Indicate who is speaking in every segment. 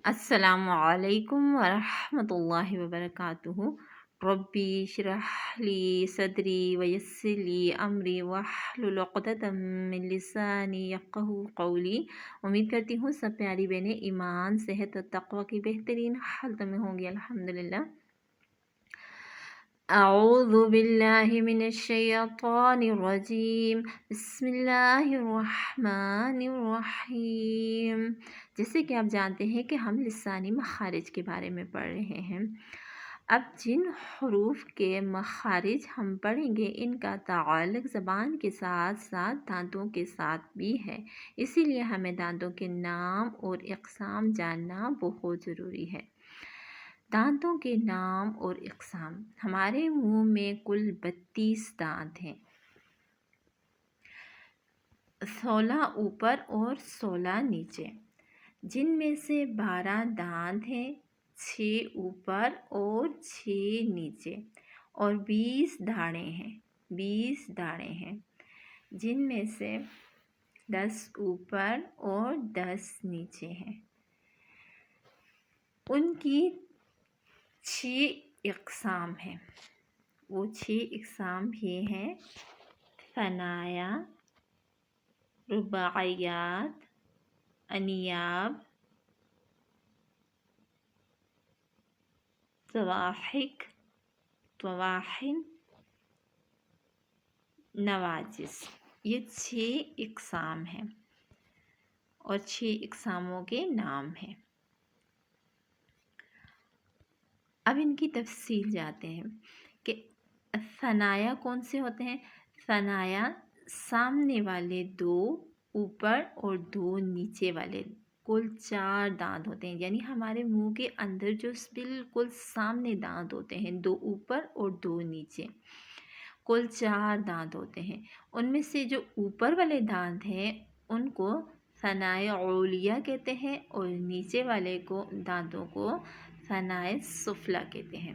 Speaker 1: السلام علیکم ورحمۃ اللہ وبرکاتہ۔ ربی اشرح لی صدری ویسر لی امری واحلل عقدۃ من لسانی یفقہوا قولی۔ امید کرتی ہوں سب پیاری بہنیں ایمان، صحت اور تقوی کی بہترین حالت میں ہوں گی الحمدللہ۔ اعوذ باللہ من الشیطان الرجیم، بسم اللہ الرحمن الرحیم۔ جیسے کہ آپ جانتے ہیں کہ ہم لسانی مخارج کے بارے میں پڑھ رہے ہیں۔ اب جن حروف کے مخارج ہم پڑھیں گے ان کا تعلق زبان کے ساتھ ساتھ دانتوں کے ساتھ بھی ہے، اسی لیے ہمیں دانتوں کے نام اور اقسام جاننا بہت ضروری ہے۔ دانتوں کے نام اور اقسام۔ ہمارے منہ میں کل 32 دانت ہیں، 16 اوپر اور 16 نیچے، جن میں سے 12 دانت ہیں، 6 اوپر اور 6 نیچے، اور 20 داڑیں ہیں، جن میں سے 10 اوپر اور 10 نیچے ہیں۔ ان کی 6 اقسام ہیں، وہ 6 اقسام یہ ہیں: ثنایا، رباعیات، انیاب، ضواحک، طواحن، نواجس۔ یہ 6 اقسام ہیں اور 6 اقساموں کے نام ہیں۔ اب ان کی تفصیل جاتے ہیں کہ ثنایا کون سے ہوتے ہیں۔ ثنایا سامنے والے 2 اوپر اور 2 نیچے والے کل 4 دانت ہوتے ہیں، یعنی ہمارے منہ کے اندر جو بالکل سامنے دانت ہوتے ہیں، 2 اوپر اور 2 نیچے، کل 4 دانت ہوتے ہیں۔ ان میں سے جو اوپر والے دانت ہیں ان کو ثنائے علیہ کہتے ہیں، اور نیچے والے دانتوں کو ثنائے سفلی کہتے ہیں۔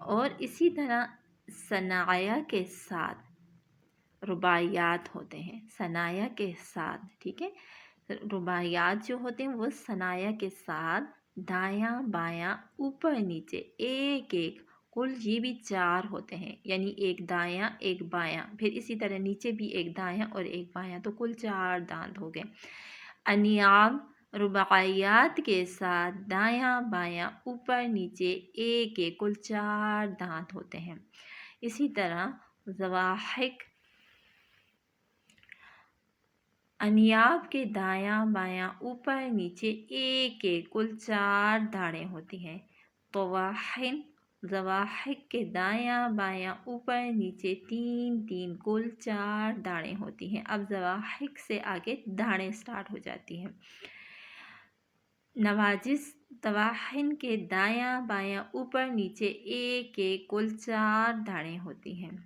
Speaker 1: اور اسی طرح ثنایا کے ساتھ رباعیات ہوتے ہیں، ثنایا کے ساتھ، ٹھیک ہے۔ رباعیات جو ہوتے ہیں وہ ثنایا کے ساتھ دایاں بایاں اوپر نیچے ایک کل یہ بھی 4 ہوتے ہیں، یعنی ایک دایاں ایک بایاں، پھر اسی طرح نیچے بھی ایک دایاں اور ایک بایاں، تو کل 4 دانت ہو گئے۔ انیاب رباعیات کے ساتھ دایاں بایاں اوپر نیچے ایک کل 4 دانت ہوتے ہیں۔ اسی طرح ضواحک، انیاب کے دایاں بایاں اوپر نیچے ایک کل 4 داڑیں ہوتی ہیں۔ طواحن ضواحک کے دایاں بایاں اوپر نیچے 3 کل 4 داڑیں ہوتی ہیں۔ اب ضواحک سے آگے داڑیں سٹارٹ ہو جاتی ہیں۔ نواجس طواحن کے دایاں بایاں اوپر نیچے ایک کل 4 داڑیں ہوتی ہیں۔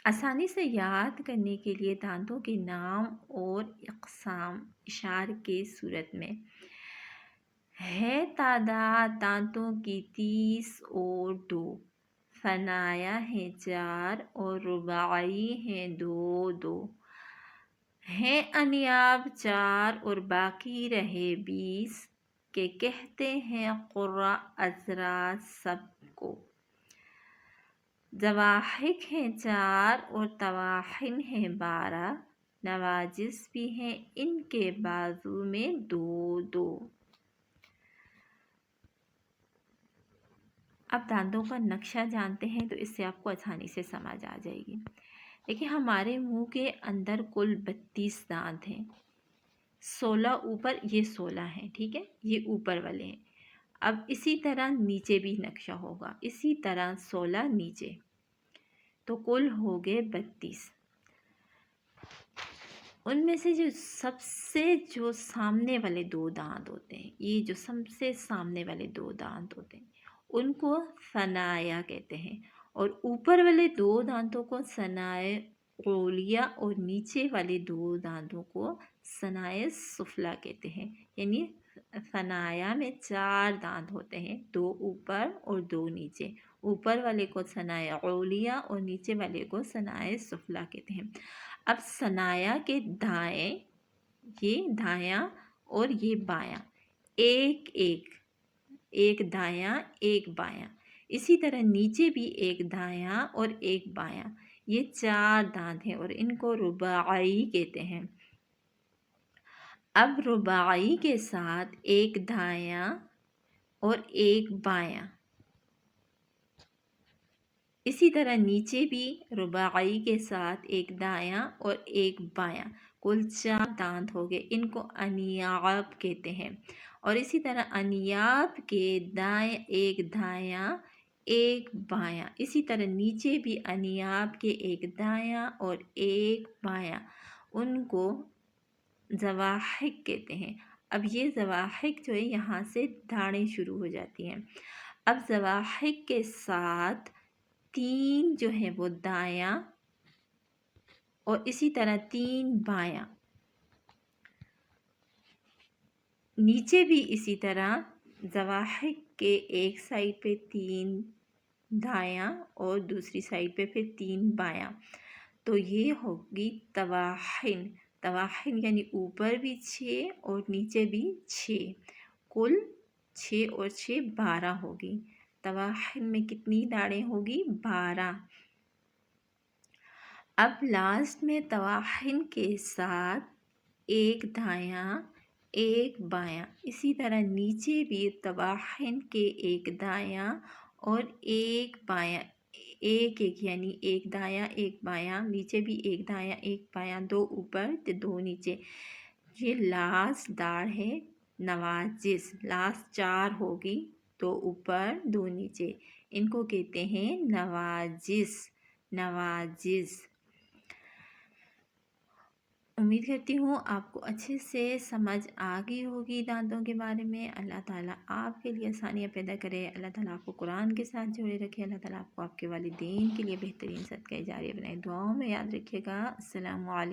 Speaker 1: آسانی سے یاد کرنے کے لیے دانتوں کے نام اور اقسام اشارے کی صورت میں ہے۔ تعداد دانتوں کی 30 اور 2، ثنایا ہیں 4 اور رباعی ہیں 2 ہیں، انیاب 4 اور باقی رہے 20 کہ کہتے ہیں قراء حضرات سب کو۔ ضواحک ہیں 4 اور طواحن ہیں 12، نواجس بھی ہیں ان کے بازو میں 2۔ اب دانتوں کا نقشہ جانتے ہیں تو اس سے آپ کو آسانی سے سمجھ آ جائے گی۔ دیکھیں ہمارے منہ کے اندر کل 32 دانت ہیں، 16 اوپر، یہ 16 ہیں، ٹھیک ہے، یہ اوپر والے ہیں۔ اب اسی طرح نیچے بھی نقشہ ہوگا، اسی طرح 16 نیچے، تو کل ہو گئے 32۔ ان میں سے سب سے سامنے والے 2 دانت ہوتے ہیں، یہ جو سب سے سامنے والے 2 دانت ہوتے ہیں ان کو ثنایا کہتے ہیں، اور اوپر والے 2 دانتوں کو ثنائے علیہ اور نیچے والے 2 دانتوں کو ثنائے سفلی کہتے ہیں۔ یعنی ثنایا میں 4 دانت ہوتے ہیں، 2 اوپر اور 2 نیچے، اوپر والے کو ثنائے علیہ اور نیچے والے کو ثنائے سفلی کہتے ہیں۔ اب ثنایا کے دائیں، یہ دایاں اور یہ بایاں، ایک ایک، ایک دایاں ایک بایاں. اسی طرح نیچے بھی ایک دایاں اور ایک بایاں. یہ 4 دانت ہیں اور ان کو رباعی کہتے ہیں. اب رباعی کے ساتھ ایک دایاں اور ایک بایاں. اسی طرح نیچے بھی رباعی کے ساتھ ایک دایاں اور ایک بایاں. کل 4 دانت ہو گئے. ان کو انیاب کہتے ہیں. اور اسی طرح انیاب کے دائیں ایک دایاں ایک بایاں. اسی طرح نیچے بھی انیاب کے ایک دایاں اور ایک بایاں. ان کو زواحق کہتے ہیں. اب یہ زواحق جو ہے یہاں سے داڑیں شروع ہو جاتی ہیں. اب زواحق کے ساتھ 3 جو ہے وہ دایاں اور اسی طرح 3 بایاں. نیچے بھی اسی طرح زواحق کے ایک سائڈ پہ 3 دایاں اور دوسری سائڈ پہ پھر 3 بایاں. تو یہ ہوگی طواحن. طواحن یعنی اوپر بھی 6 اور نیچے بھی 6. کل 6 اور 6 12 ہوگی. طواحن میں کتنی داڑیں ہوگی؟ 12. اب لاسٹ میں طواحن کے ساتھ ایک دایاں ایک بایاں. اسی طرح نیچے بھی طواحن کے ایک دایاں اور ایک بایاں، ایک ایک یعنی ایک دایاں ایک بایاں. نیچے بھی ایک دایاں ایک بایاں، 2 اوپر تو 2 نیچے. یہ لاسٹ داڑ ہے نواجس. لاسٹ 4 ہوگی، 2 اوپر 2 نیچے. ان کو کہتے ہیں نواجس. نواجس. امید کرتی ہوں آپ کو اچھے سے سمجھ آ گئی ہوگی دانتوں کے بارے میں. اللہ تعالیٰ آپ کے لیے آسانیاں پیدا کرے. اللہ تعالیٰ آپ کو قرآن کے ساتھ جوڑے رکھے. اللہ تعالیٰ آپ کو آپ کے والدین کے لیے بہترین صدقہ جاریہ بنائے. دعاؤں میں یاد رکھیے گا. السلام علیکم.